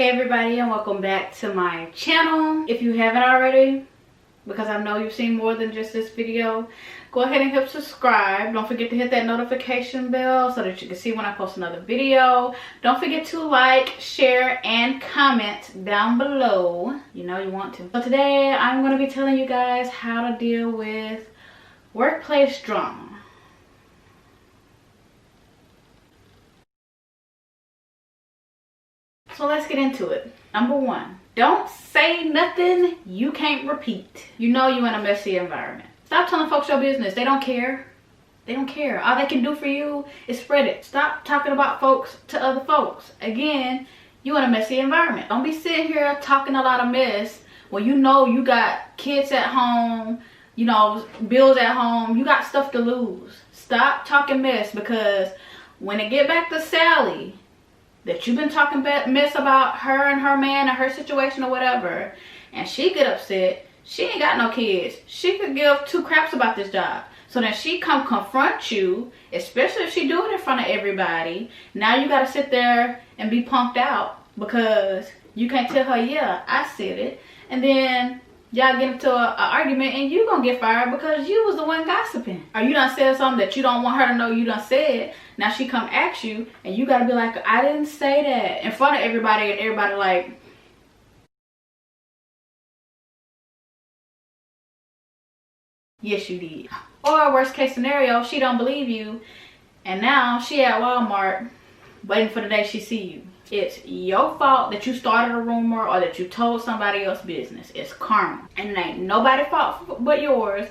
Hey everybody, and welcome back to my channel. If you haven't already, because I know you've seen more than just this video, go ahead and hit subscribe. Don't forget to hit that notification bell so that you can see when I post another video. Don't forget to like, share, and comment down below. You know you want to. So today I'm going to be telling you guys how to deal with workplace drama. So let's get into it. Number one, don't say nothing you can't repeat. You know you're in a messy environment. Stop telling folks your business. They don't care. They don't care. All they can do for you is spread it. Stop talking about folks to other folks. Again, you in a messy environment. Don't be sitting here talking a lot of mess when you know you got kids at home, you know, bills at home. You got stuff to lose. Stop talking mess, because when it get back to Sally, that you've been talking mess about her and her man and her situation or whatever, and she get upset, she ain't got no kids. She could give two craps about this job. So then she come confront you, especially if she do it in front of everybody. Now you gotta sit there and be punked out because you can't tell her, yeah, I said it. And then y'all get into an argument and you gonna get fired because you was the one gossiping. Or you done said something that you don't want her to know you done said. Now she come ask you and you gotta be like, I didn't say that, in front of everybody, and everybody like, yes you did. Or worst case scenario, she don't believe you and now she at Walmart waiting for the day she see you. It's your fault that you started a rumor or that you told somebody else's business. It's karma. And it ain't nobody's fault but yours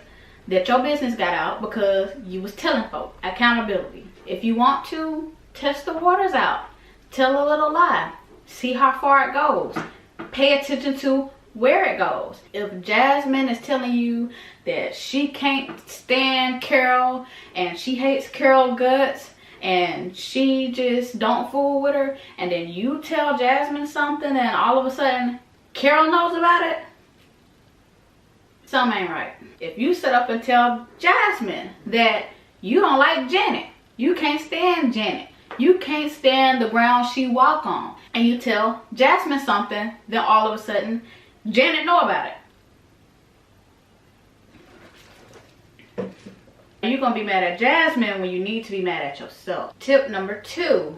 that your business got out because you was telling folks. Accountability. If you want to, test the waters out. Tell a little lie. See how far it goes. Pay attention to where it goes. If Jasmine is telling you that she can't stand Carol and she hates Carol guts and she just don't fool with her, and then you tell Jasmine something and all of a sudden Carol knows about it, something ain't right. If you sit up and tell Jasmine that you don't like Janet, you can't stand Janet, you can't stand the ground she walk on, and you tell Jasmine something, then all of a sudden Janet know about it. You're gonna be mad at Jasmine when you need to be mad at yourself. Tip number 2,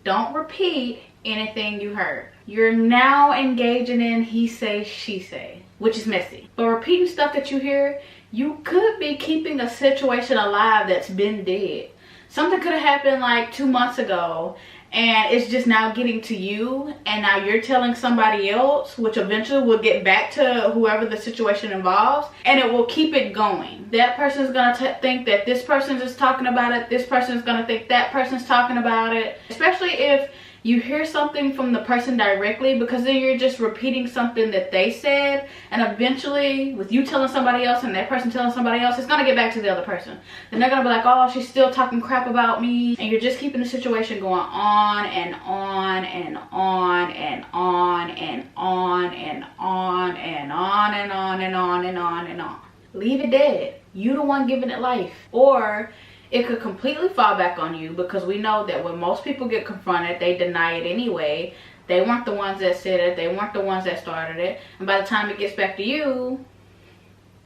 don't repeat anything you heard. You're now engaging in he say, she say, which is messy. But repeating stuff that you hear, you could be keeping a situation alive that's been dead. Something could have happened like 2 months ago and it's just now getting to you, and now you're telling somebody else, which eventually will get back to whoever the situation involves, and it will keep it going. That person's gonna think that this person's just talking about it, this person's gonna think that person's talking about it, especially if you hear something from the person directly, because then you're just repeating something that they said, and eventually with you telling somebody else and that person telling somebody else, it's gonna get back to the other person. Then they're gonna be like, oh, she's still talking crap about me, and you're just keeping the situation going on and on and on and on and on and on and on and on and on and on and on. Leave it dead. You the one giving it life. Or it could completely fall back on you, because we know that when most people get confronted, they deny it anyway. They weren't the ones that said it. They weren't the ones that started it. And by the time it gets back to you,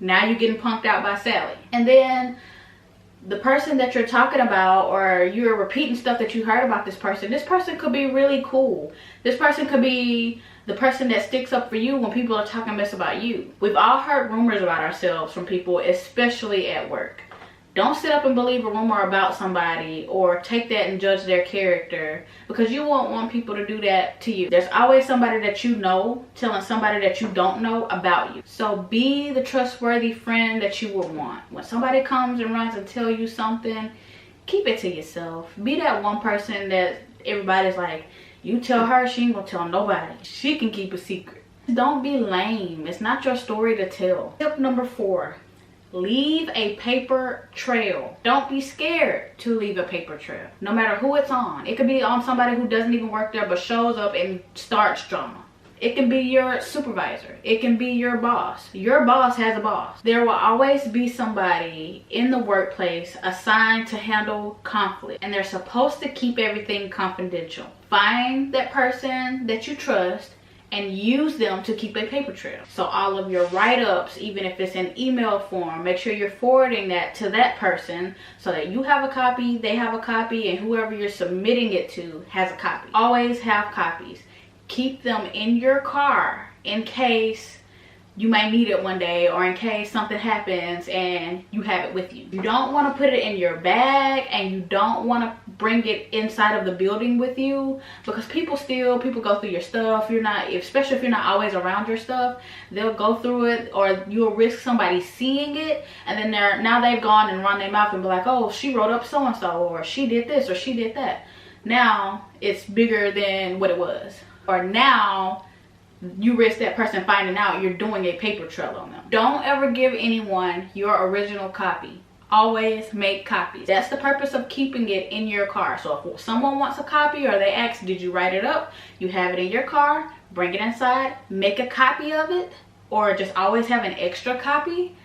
now you're getting punked out by Sally. And then the person that you're talking about, or you're repeating stuff that you heard about this person could be really cool. This person could be the person that sticks up for you when people are talking mess about you. We've all heard rumors about ourselves from people, especially at work. Don't sit up and believe a rumor about somebody or take that and judge their character, because you won't want people to do that to you. There's always somebody that you know telling somebody that you don't know about you. So be the trustworthy friend that you would want. When somebody comes and runs and tell you something, keep it to yourself. Be that one person that everybody's like, you tell her, she ain't gonna tell nobody. She can keep a secret. Don't be lame. It's not your story to tell. Tip number 4. Leave a paper trail. Don't be scared to leave a paper trail, no matter who it's on. It could be on somebody who doesn't even work there but shows up and starts drama. It can be your supervisor. It can be your boss. Your boss has a boss. There will always be somebody in the workplace assigned to handle conflict, and they're supposed to keep everything confidential. Find that person that you trust and use them to keep a paper trail. So all of your write-ups, even if it's in email form, make sure you're forwarding that to that person so that you have a copy, they have a copy, and whoever you're submitting it to has a copy. Always have copies. Keep them in your car in case you might need it one day, or in case something happens and you have it with you. You don't want to put it in your bag, and you don't want to bring it inside of the building with you, because people go through your stuff. Especially if you're not always around your stuff, they'll go through it, or you'll risk somebody seeing it, and then now they've gone and run their mouth and be like, oh, she wrote up so and so, or she did this, or she did that. Now it's bigger than what it was, or now you risk that person finding out you're doing a paper trail on them. Don't ever give anyone your original copy. Always make copies. That's the purpose of keeping it in your car. So if someone wants a copy, or they ask, did you write it up? You have it in your car, bring it inside, make a copy of it, or just always have an extra copy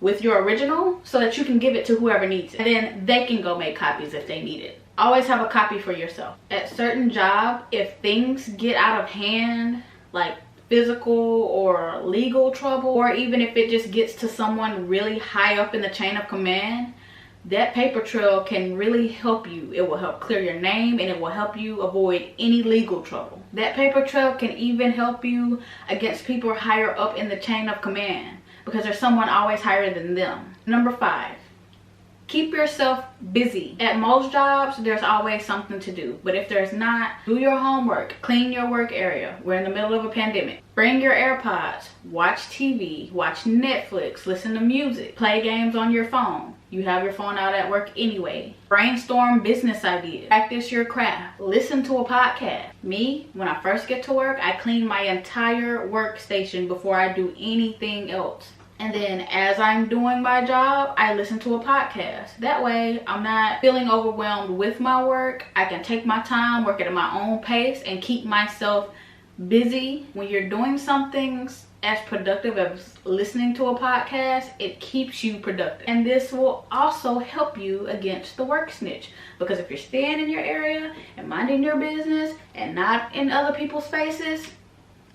with your original so that you can give it to whoever needs it. And then they can go make copies if they need it. Always have a copy for yourself. At certain job, if things get out of hand, like physical or legal trouble, or even if it just gets to someone really high up in the chain of command, that paper trail can really help you. It will help clear your name, and it will help you avoid any legal trouble. That paper trail can even help you against people higher up in the chain of command, because there's someone always higher than them. Number 5, keep yourself busy. At most jobs, there's always something to do. But if there's not, do your homework, clean your work area. We're in the middle of a pandemic. Bring your AirPods, watch TV, watch Netflix, listen to music, play games on your phone. You have your phone out at work anyway. Brainstorm business ideas, practice your craft, listen to a podcast. Me, when I first get to work, I clean my entire workstation before I do anything else. And then as I'm doing my job, I listen to a podcast. That way, I'm not feeling overwhelmed with my work. I can take my time, work at my own pace, and keep myself busy. When you're doing something as productive as listening to a podcast, it keeps you productive. And this will also help you against the work snitch. Because if you're staying in your area and minding your business and not in other people's faces,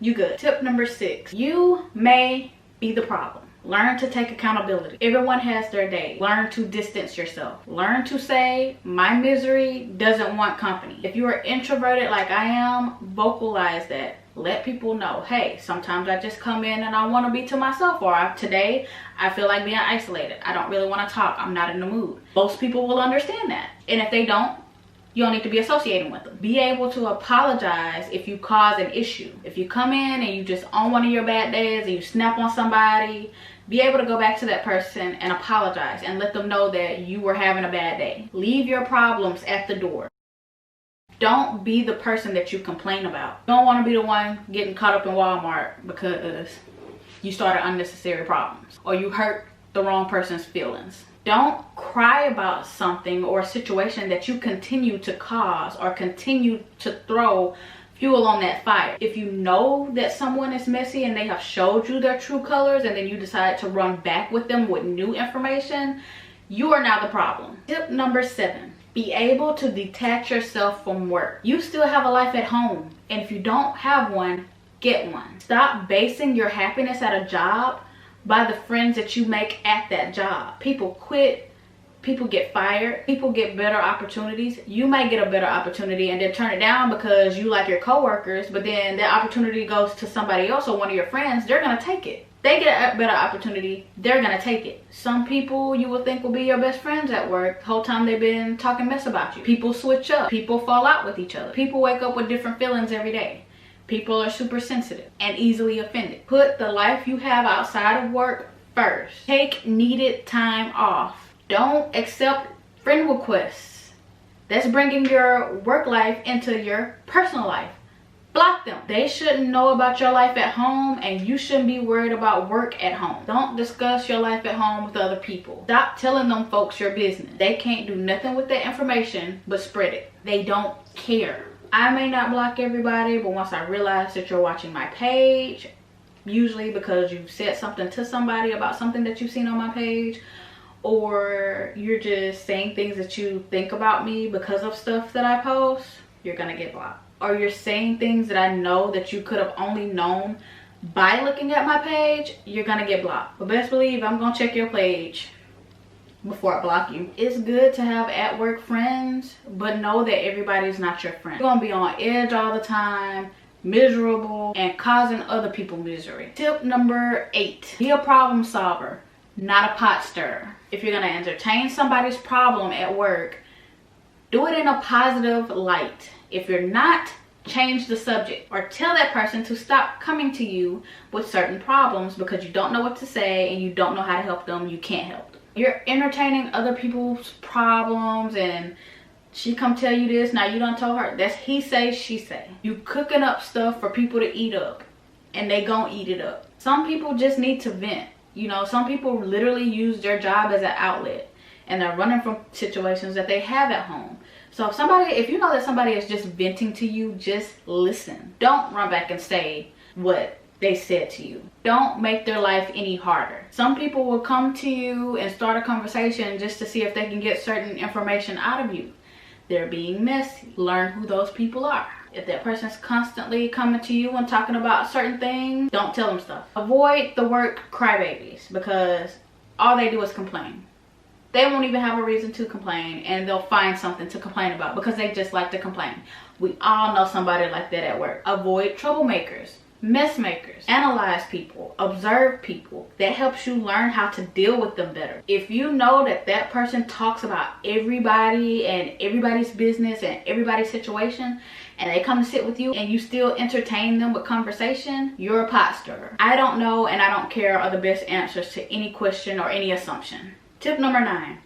you good. Tip number 6, you may be the problem. Learn to take accountability. Everyone has their day. Learn to distance yourself. Learn to say, my misery doesn't want company. If you are introverted like I am, vocalize that. Let people know, hey, sometimes I just come in and I want to be to myself, or today I feel like being isolated. I don't really want to talk. I'm not in the mood. Most people will understand that. And if they don't, you don't need to be associating with them. Be able to apologize if you cause an issue. If you come in and you just on one of your bad days and you snap on somebody, be able to go back to that person and apologize and let them know that you were having a bad day. Leave your problems at the door. Don't be the person that you complain about. You don't want to be the one getting caught up in Walmart because you started unnecessary problems or you hurt the wrong person's feelings. Don't cry about something or a situation that you continue to cause or continue to throw fuel on that fire. If you know that someone is messy and they have showed you their true colors, and then you decide to run back with them with new information, you are now the problem. Tip number 7, be able to detach yourself from work. You still have a life at home, and if you don't have one, get one. Stop basing your happiness at a job by the friends that you make at that job. People quit, people get fired, people get better opportunities. You might get a better opportunity and then turn it down because you like your coworkers, but then that opportunity goes to somebody else or one of your friends. They're gonna take it. They get a better opportunity, they're gonna take it. Some people you would think will be your best friends at work, the whole time they've been talking mess about you. People switch up, people fall out with each other. People wake up with different feelings every day. People are super sensitive and easily offended. Put the life you have outside of work first. Take needed time off. Don't accept friend requests. That's bringing your work life into your personal life. Block them. They shouldn't know about your life at home, and you shouldn't be worried about work at home. Don't discuss your life at home with other people. Stop telling them folks your business. They can't do nothing with that information but spread it. They don't care. I may not block everybody, but once I realize that you're watching my page, usually because you've said something to somebody about something that you've seen on my page, or you're just saying things that you think about me because of stuff that I post, you're gonna get blocked. Or you're saying things that I know that you could have only known by looking at my page, you're gonna get blocked. But best believe I'm gonna check your page before I block you. It's good to have at work friends, but know that everybody's not your friend. You're gonna be on edge all the time, miserable, and causing other people misery. Tip number 8, be a problem solver, not a pot stirrer. If you're gonna entertain somebody's problem at work, do it in a positive light. If you're not, change the subject or tell that person to stop coming to you with certain problems because you don't know what to say and you don't know how to help them. You can't help them. You're entertaining other people's problems and she come tell you this, now you done told her. That's he say, she say. You cooking up stuff for people to eat up and they gonna eat it up. Some people just need to vent. You know, some people literally use their job as an outlet and they're running from situations that they have at home. So if you know that somebody is just venting to you, just listen. Don't run back and say what they said to you. Don't make their life any harder. Some people will come to you and start a conversation just to see if they can get certain information out of you. They're being messy. Learn who those people are. If that person's constantly coming to you and talking about certain things, don't tell them stuff. Avoid the work crybabies because all they do is complain. They won't even have a reason to complain and they'll find something to complain about because they just like to complain. We all know somebody like that at work. Avoid troublemakers, mess makers. Analyze people, observe people. That helps you learn how to deal with them better. If you know that that person talks about everybody and everybody's business and everybody's situation and they come to sit with you and you still entertain them with conversation, you're a pot stirrer. I don't know and I don't care are the best answers to any question or any assumption. Tip number 9,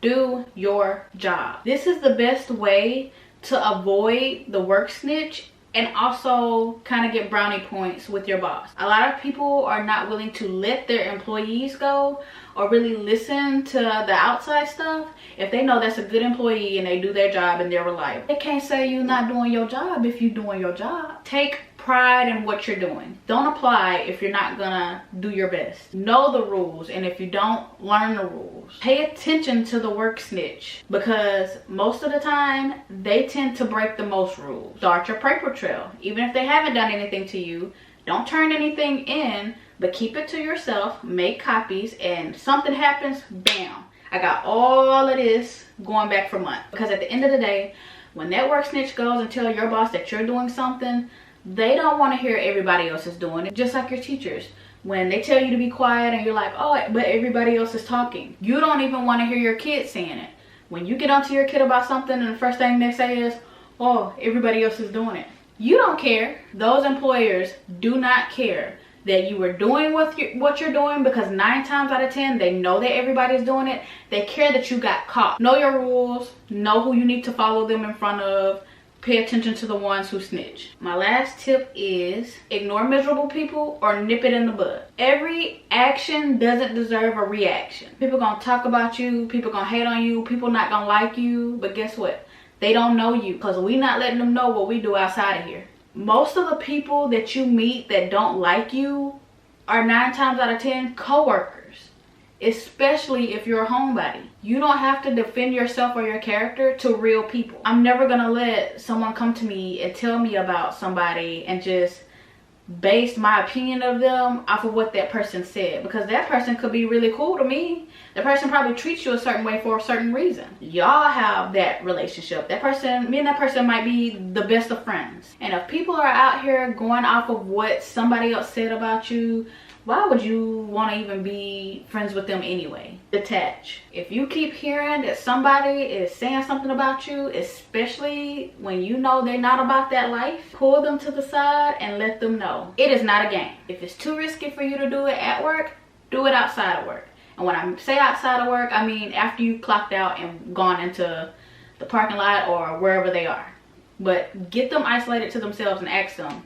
do your job. This is the best way to avoid the work snitch and also kind of get brownie points with your boss. A lot of people are not willing to let their employees go or really listen to the outside stuff if they know that's a good employee and they do their job and they're reliable. They can't say you're not doing your job if you're doing your job. Take pride in what you're doing. Don't apply if you're not gonna do your best. Know the rules, and if you don't, learn the rules. Pay attention to the work snitch because most of the time they tend to break the most rules. Start your paper trail. Even if they haven't done anything to you, don't turn anything in, but keep it to yourself. Make copies, and something happens, bam, I got all of this going back for months. Because at the end of the day, when that work snitch goes and tell your boss that you're doing something, they don't want to hear everybody else is doing it. Just like your teachers, when they tell you to be quiet and you're like, oh, but everybody else is talking, you don't even want to hear your kid saying it. When you get onto your kid about something and the first thing they say is, oh, everybody else is doing it, you don't care. Those employers do not care that you were doing what you're doing, because 9 times out of 10 they know that everybody's doing it. They care that you got caught. Know your rules, know who you need to follow them in front of. Pay attention to the ones who snitch. My last tip is ignore miserable people or nip it in the bud. Every action doesn't deserve a reaction. People gonna talk about you, people gonna hate on you, people not gonna like you, but guess what? They don't know you because we not letting them know what we do outside of here. Most of the people that you meet that don't like you are 9 times out of 10 coworkers. Especially if you're a homebody. You don't have to defend yourself or your character to real people. I'm never gonna let someone come to me and tell me about somebody and just base my opinion of them off of what that person said, because that person could be really cool to me. The person probably treats you a certain way for a certain reason. Y'all have that relationship. That person, me and that person might be the best of friends. And if people are out here going off of what somebody else said about you, why would you want to even be friends with them anyway? Detach. If you keep hearing that somebody is saying something about you, especially when you know they're not about that life, pull them to the side and let them know it is not a game. If it's too risky for you to do it at work, do it outside of work. And when I say outside of work, I mean after you clocked out and gone into the parking lot or wherever they are. But get them isolated to themselves and ask them,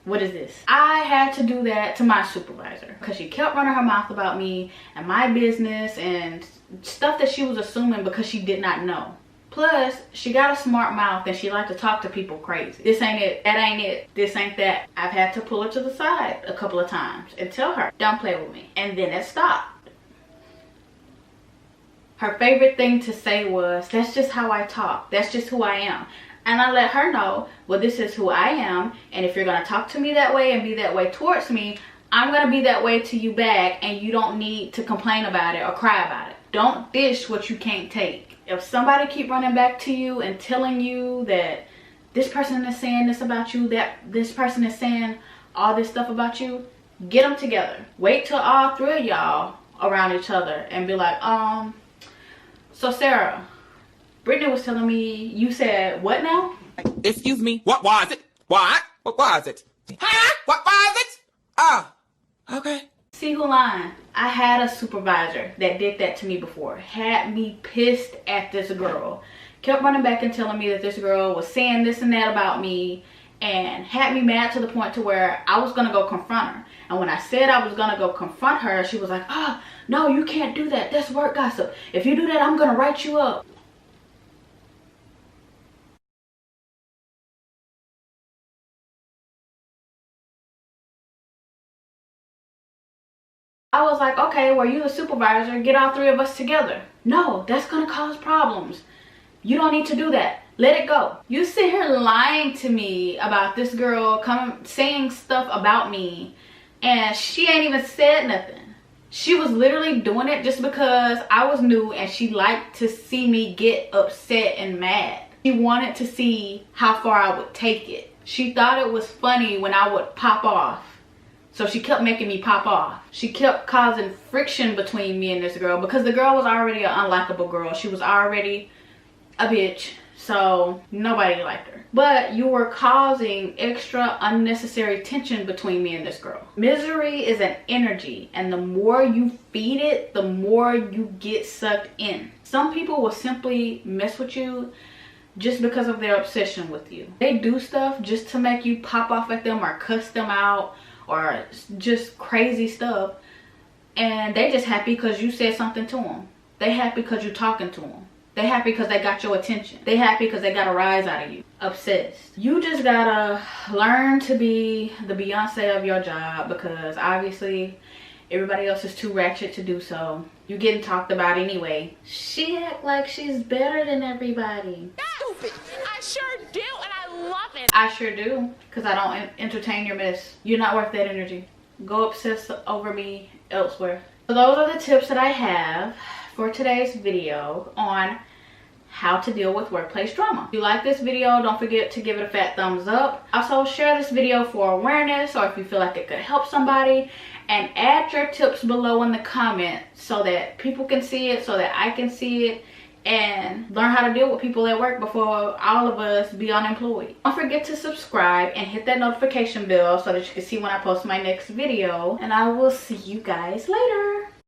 what is this? I had to do that to my supervisor because she kept running her mouth about me and my business and stuff that she was assuming because she did not know. Plus, she got a smart mouth and she liked to talk to people crazy. This ain't it, that ain't it, this ain't that. I've had to pull her to the side a couple of times and tell her, don't play with me. And then it stopped. Her favorite thing to say was, that's just how I talk. That's just who I am. And I let her know, well, this is who I am, and if you're gonna talk to me that way and be that way towards me, I'm gonna be that way to you back, and you don't need to complain about it or cry about it. Don't dish what you can't take. If somebody keep running back to you and telling you that this person is saying this about you, that this person is saying all this stuff about you, get them together. Wait till all three of y'all around each other and be like, so Sarah, Brittany was telling me you said what now? Excuse me, what was it? What? What was it? Huh? What was it? Ah, okay. See who lying? I had a supervisor that did that to me before. Had me pissed at this girl. Kept running back and telling me that this girl was saying this and that about me, and had me mad to the point to where I was gonna go confront her. And when I said I was gonna go confront her, she was like, oh, no, you can't do that. That's work gossip. If you do that, I'm gonna write you up. I was like, okay, well, you the supervisor, get all three of us together. No, that's gonna cause problems. You don't need to do that. Let it go. You sit here lying to me about this girl saying stuff about me, and she ain't even said nothing. She was literally doing it just because I was new and she liked to see me get upset and mad. She wanted to see how far I would take it. She thought it was funny when I would pop off. So she kept making me pop off. She kept causing friction between me and this girl because the girl was already an unlikable girl. She was already a bitch. So nobody liked her. But you were causing extra unnecessary tension between me and this girl. Misery is an energy, and the more you feed it, the more you get sucked in. Some people will simply mess with you just because of their obsession with you. They do stuff just to make you pop off at them or cuss them out or just crazy stuff, and they just happy because you said something to them. They happy because you're talking to them. They happy because they got your attention. They happy because they got a rise out of you. Obsessed. You just gotta learn to be the Beyonce of your job, because obviously everybody else is too ratchet to do so. You getting talked about anyway. She act like she's better than everybody. Stupid. I sure do, and I love it. I sure do, because I don't entertain your mess. You're not worth that energy. Go obsess over me elsewhere. So those are the tips that I have for today's video on how to deal with workplace drama. If you like this video, don't forget to give it a fat thumbs up. Also, share this video for awareness, or if you feel like it could help somebody, and add your tips below in the comments so that people can see it, so that I can see it, and learn how to deal with people at work before all of us be unemployed. Don't forget to subscribe and hit that notification bell so that you can see when I post my next video, and I will see you guys later.